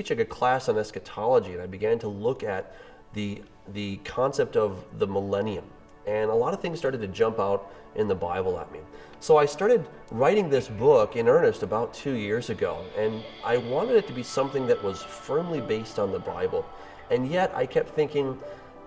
teaching a class on eschatology, and I began to look at the concept of the millennium. And a lot of things started to jump out in the Bible at me. So I started writing this book in earnest about 2 years ago, and I wanted it to be something that was firmly based on the Bible. And yet I kept thinking,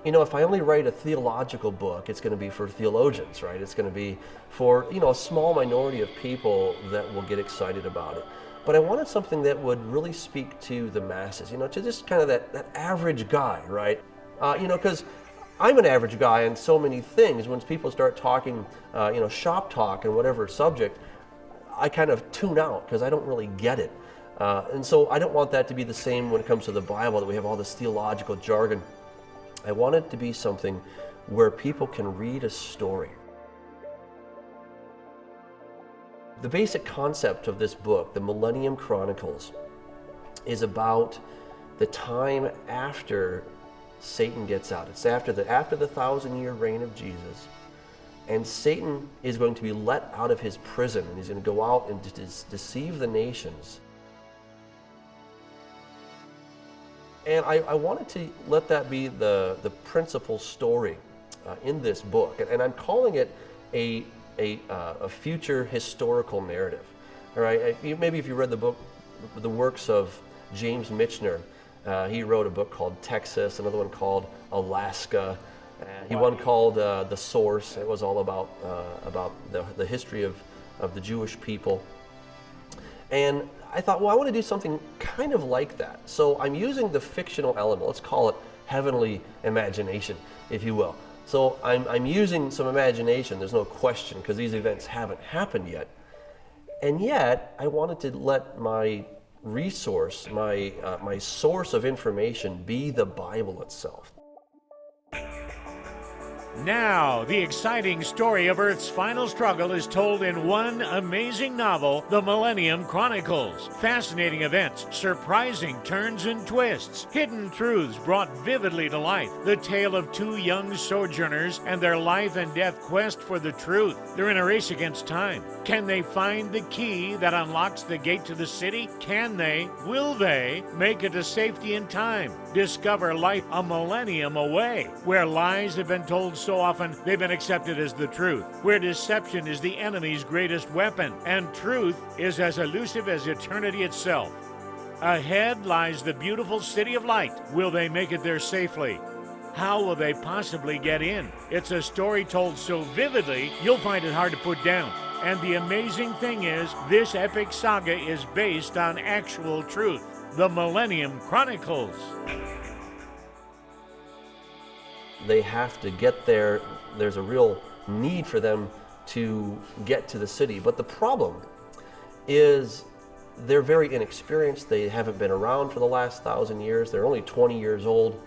if I only write a theological book, it's going to be for theologians, right? It's going to be for, a small minority of people that will get excited about it. But I wanted something that would really speak to the masses, to just kind of that average guy, right? Because I'm an average guy in so many things. When people start talking, shop talk and whatever subject, I kind of tune out because I don't really get it. And so I don't want that to be the same when it comes to the Bible, that we have all this theological jargon. I want it to be something where people can read a story. The basic concept of this book, the Millennium Chronicles, is about the time after Satan gets out. It's after the 1,000-year reign of Jesus, and Satan is going to be let out of his prison, and he's going to go out and deceive the nations. And I wanted to let that be the principal story in this book, and I'm calling it a future historical narrative. All right, maybe if you read the works of James Michener, he wrote a book called Texas, another one called Alaska, one called The Source. It was all about the history of the Jewish people. And I thought, I want to do something kind of like that. So I'm using the fictional element. Let's call it heavenly imagination, if you will. So I'm using some imagination, there's no question, because these events haven't happened yet. And yet, I wanted to let my resource, my source of information be the Bible itself. Now, the exciting story of Earth's final struggle is told in one amazing novel, The Millennium Chronicles. Fascinating events, surprising turns and twists, hidden truths brought vividly to life. The tale of two young sojourners and their life and death quest for the truth. They're in a race against time. Can they find the key that unlocks the gate to the city? Can they, will they, make it to safety in time? Discover life a millennium away, where lies have been told so often they've been accepted as the truth, where deception is the enemy's greatest weapon, and truth is as elusive as eternity itself. Ahead lies the beautiful city of light. Will they make it there safely? How will they possibly get in? It's a story told so vividly, you'll find it hard to put down. And the amazing thing is, this epic saga is based on actual truth. The Millennium Chronicles. They have to get there. There's a real need for them to get to the city. But the problem is they're very inexperienced. They haven't been around for the last 1,000 years. They're only 20 years old,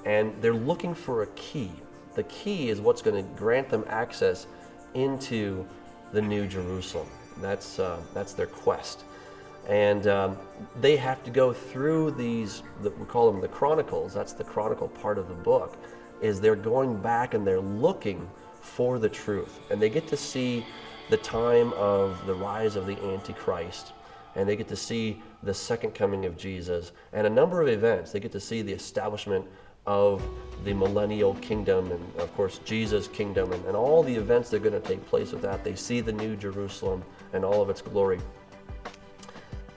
and they're looking for a key. The key is what's going to grant them access into the New Jerusalem. That's their quest. And they have to go through these, we call them the Chronicles. That's the chronicle part of the book, is they're going back and they're looking for the truth. And they get to see the time of the rise of the Antichrist, and they get to see the second coming of Jesus, and a number of events. They get to see the establishment of the millennial kingdom, and of course Jesus' kingdom, and all the events that are going to take place with that. They see the New Jerusalem and all of its glory.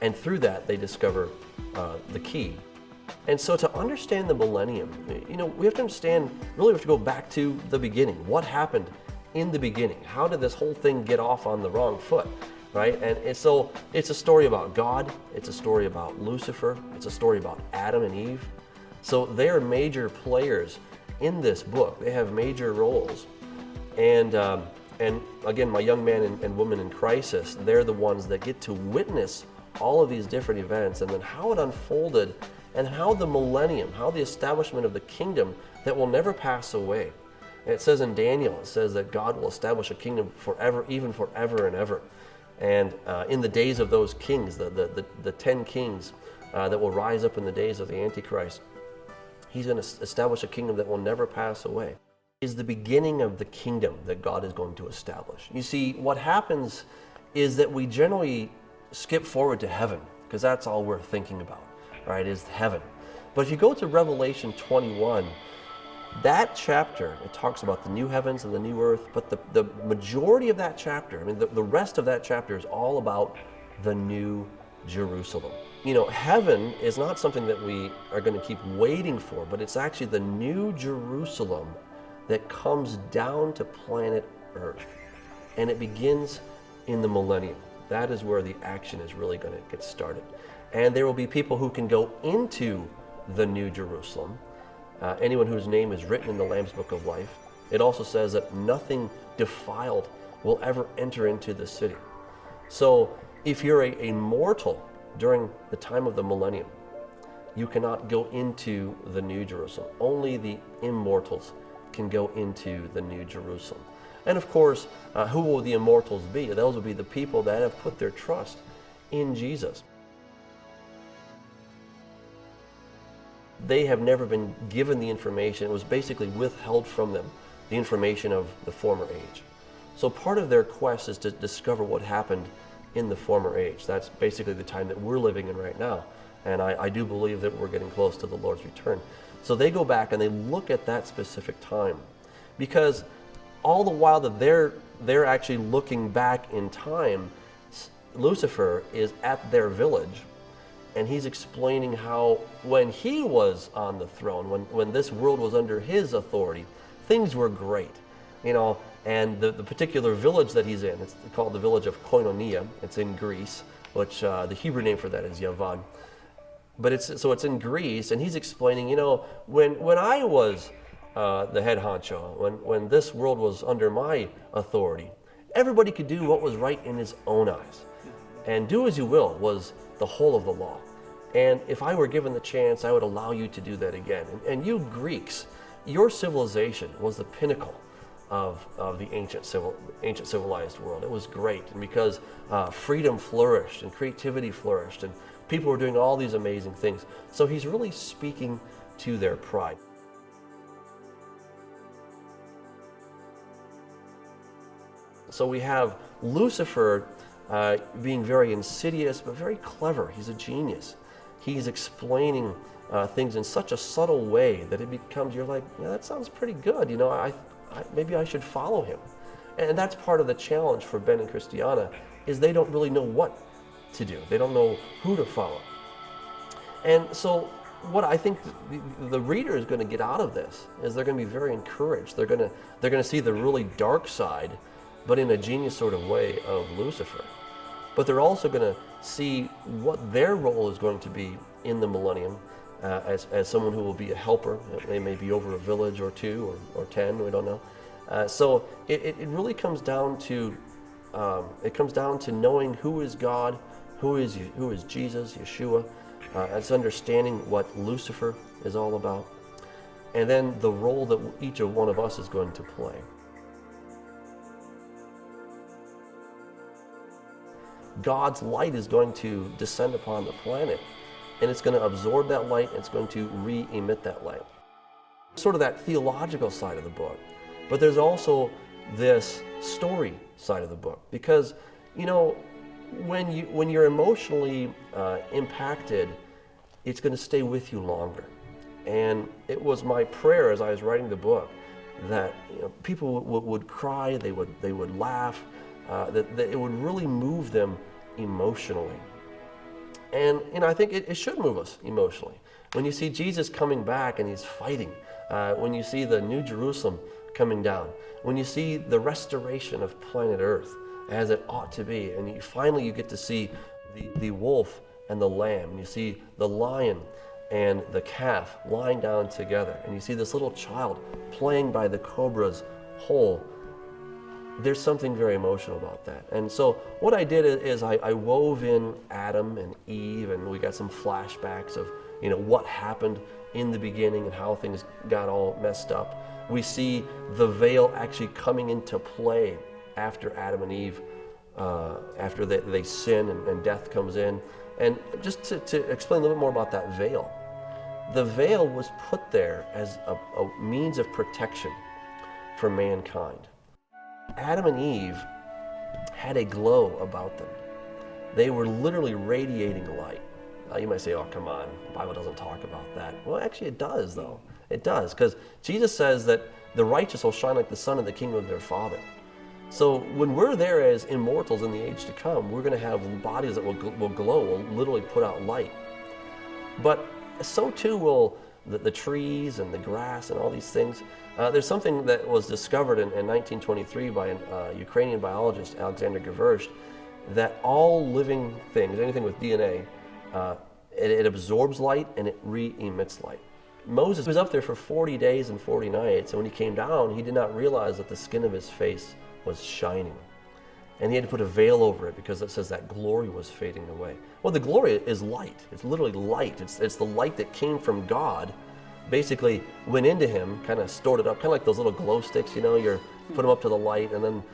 And through that, they discover the key. And so to understand the millennium, we have to understand, really we have to go back to the beginning. What happened in the beginning? How did this whole thing get off on the wrong foot, right? And so it's a story about God. It's a story about Lucifer. It's a story about Adam and Eve. So they're major players in this book. They have major roles. And again, my young man and woman in crisis, they're the ones that get to witness all of these different events, and then how it unfolded, and how the millennium, how the establishment of the kingdom that will never pass away. And it says in Daniel, it says that God will establish a kingdom forever, even forever and ever. And in the days of those kings, the 10 kings that will rise up in the days of the Antichrist, he's going to establish a kingdom that will never pass away. Is the beginning of the kingdom that God is going to establish. You see, what happens is that we generally skip forward to heaven, because that's all we're thinking about. right, is heaven. But if you go to Revelation 21, that chapter, it talks about the new heavens and the new earth, but the majority of that chapter, I mean, the rest of that chapter is all about the new Jerusalem. You know, heaven is not something that we are going to keep waiting for, but it's actually the new Jerusalem that comes down to planet Earth. And it begins in the millennium. That is where the action is really going to get started. And there will be people who can go into the new Jerusalem. Anyone whose name is written in the Lamb's Book of Life. It also says that nothing defiled will ever enter into the city. So if you're a mortal during the time of the millennium, you cannot go into the new Jerusalem. Only the immortals can go into the new Jerusalem. And of course, who will the immortals be? Those will be the people that have put their trust in Jesus. They have never been given the information. It was basically withheld from them, the information of the former age. So part of their quest is to discover what happened in the former age. That's basically the time that we're living in right now. And I do believe that we're getting close to the Lord's return. So they go back and they look at that specific time, because all the while that they're actually looking back in time, Lucifer is at their village, and he's explaining how when he was on the throne, when this world was under his authority, things were great, you know. And the particular village that he's in, it's called the village of Koinonia. It's in Greece, which the Hebrew name for that is Yavan. But it's in Greece, and he's explaining, you know, when I was the head honcho, when this world was under my authority, everybody could do what was right in his own eyes. And do as you will was the whole of the law. And if I were given the chance, I would allow you to do that again. And you Greeks, your civilization was the pinnacle of the ancient civilized world. It was great, and because freedom flourished and creativity flourished, and people were doing all these amazing things. So he's really speaking to their pride. So we have Lucifer being very insidious, but very clever. He's a genius. He's explaining things in such a subtle way that it becomes, you're like, yeah, that sounds pretty good. You know, maybe I should follow him. And that's part of the challenge for Ben and Christiana, is they don't really know what to do. They don't know who to follow. And so what I think the reader is going to get out of this is they're going to be very encouraged. They're going to see the really dark side, but in a genius sort of way, of Lucifer. But they're also going to see what their role is going to be in the millennium, as someone who will be a helper. They may be over a village or 2 or 10, we don't know. So it really comes down to knowing who is God, who is Jesus, Yeshua. It's understanding what Lucifer is all about, and then the role that each of one of us is going to play. God's light is going to descend upon the planet, and it's going to absorb that light, and it's going to re-emit that light. Sort of that theological side of the book. But there's also this story side of the book, because, you know, when you're emotionally impacted, it's going to stay with you longer. And it was my prayer as I was writing the book that, you know, people would cry, they would laugh, that it would really move them emotionally. And I think it should move us emotionally. When you see Jesus coming back and he's fighting, when you see the New Jerusalem coming down, when you see the restoration of planet Earth as it ought to be, and finally you get to see the wolf and the lamb, and you see the lion and the calf lying down together, and you see this little child playing by the cobra's hole, there's something very emotional about that. And so what I did is I wove in Adam and Eve, and we got some flashbacks of, you know, what happened in the beginning and how things got all messed up. We see the veil actually coming into play after Adam and Eve, after they sin and death comes in. And just to explain a little bit more about that veil. The veil was put there as a means of protection for mankind. Adam and Eve had a glow about them. They were literally radiating light. You might say, oh, come on, the Bible doesn't talk about that. Well, actually it does, though. It does, because Jesus says that the righteous will shine like the sun in the kingdom of their Father. So when we're there as immortals in the age to come, we're going to have bodies that will glow, will literally put out light. But so too will the trees and the grass and all these things. There's something that was discovered in 1923 by a Ukrainian biologist, Alexander Geversht, that all living things, anything with DNA, it absorbs light and it re-emits light. Moses was up there for 40 days and 40 nights, and when he came down, he did not realize that the skin of his face was shining. And he had to put a veil over it because it says that glory was fading away. Well, the glory is light. It's literally light. It's the light that came from God, basically went into him, kind of stored it up, kind of like those little glow sticks, you put them up to the light and then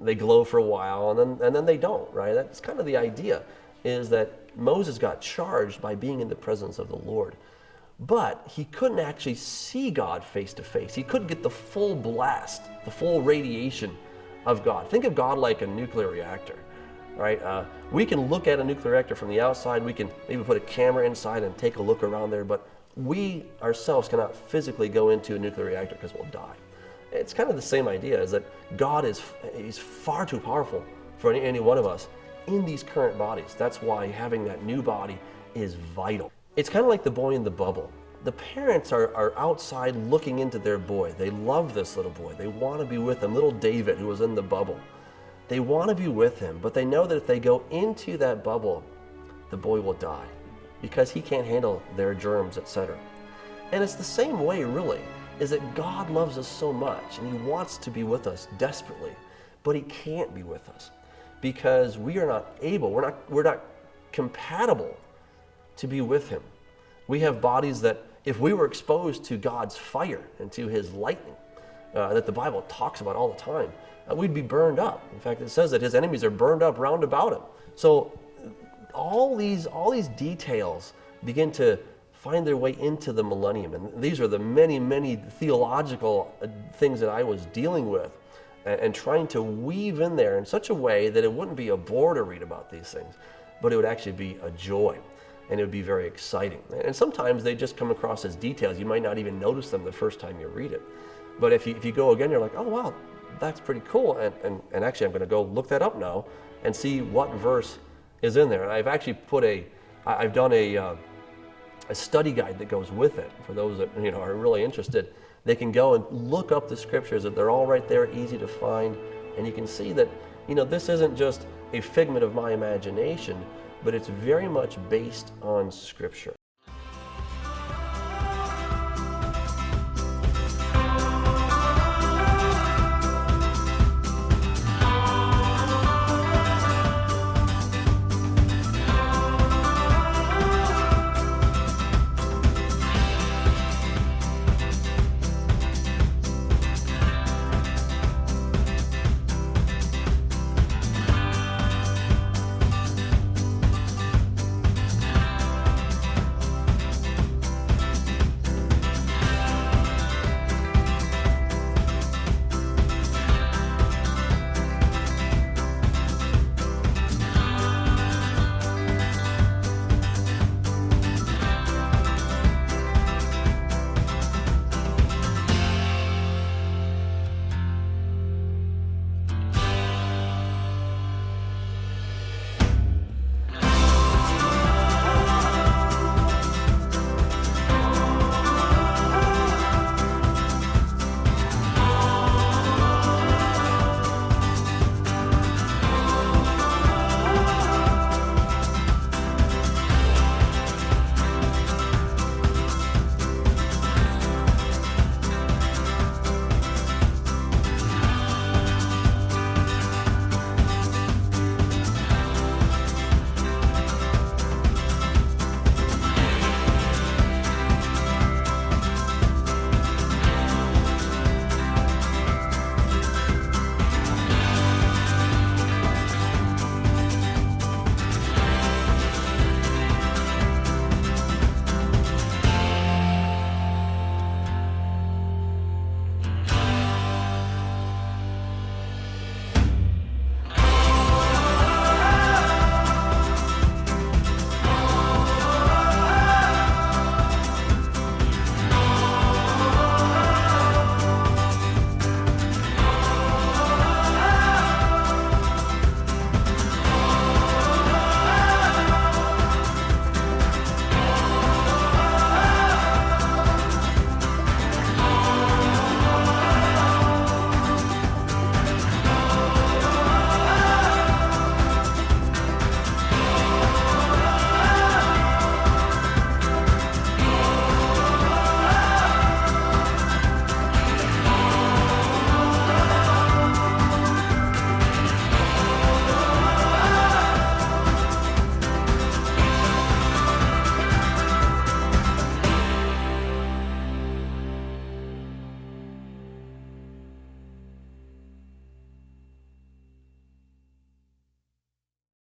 they glow for a while and then they don't, right? That's kind of the idea, is that Moses got charged by being in the presence of the Lord. But he couldn't actually see God face to face. He couldn't get the full blast, the full radiation of God. Think of God like a nuclear reactor, right? We can look at a nuclear reactor from the outside. We can maybe put a camera inside and take a look around there, but we ourselves cannot physically go into a nuclear reactor because we'll die. It's kind of the same idea, is that God he's far too powerful for any one of us in these current bodies. That's why having that new body is vital. It's kind of like the boy in the bubble. The parents are outside looking into their boy. They love this little boy. They want to be with him. Little David, who was in the bubble. They want to be with him, but they know that if they go into that bubble, the boy will die because he can't handle their germs, etc. And it's the same way, really, is that God loves us so much and he wants to be with us desperately, but he can't be with us because we are not able, we're not compatible to be with him. We have bodies that if we were exposed to God's fire and to his lightning, that the Bible talks about all the time, we'd be burned up. In fact, it says that his enemies are burned up round about him. So all these details begin to find their way into the millennium. And these are the many, many theological things that I was dealing with and trying to weave in there in such a way that it wouldn't be a bore to read about these things, but it would actually be a joy. And it would be very exciting. And sometimes they just come across as details. You might not even notice them the first time you read it. But if you go again, you're like, oh, wow, that's pretty cool. And actually, I'm going to go look that up now and see what verse is in there. And I've actually I've done a study guide that goes with it. For those that are really interested, they can go and look up the scriptures. That they're all right there, easy to find. And you can see that, this isn't just a figment of my imagination, but it's very much based on Scripture.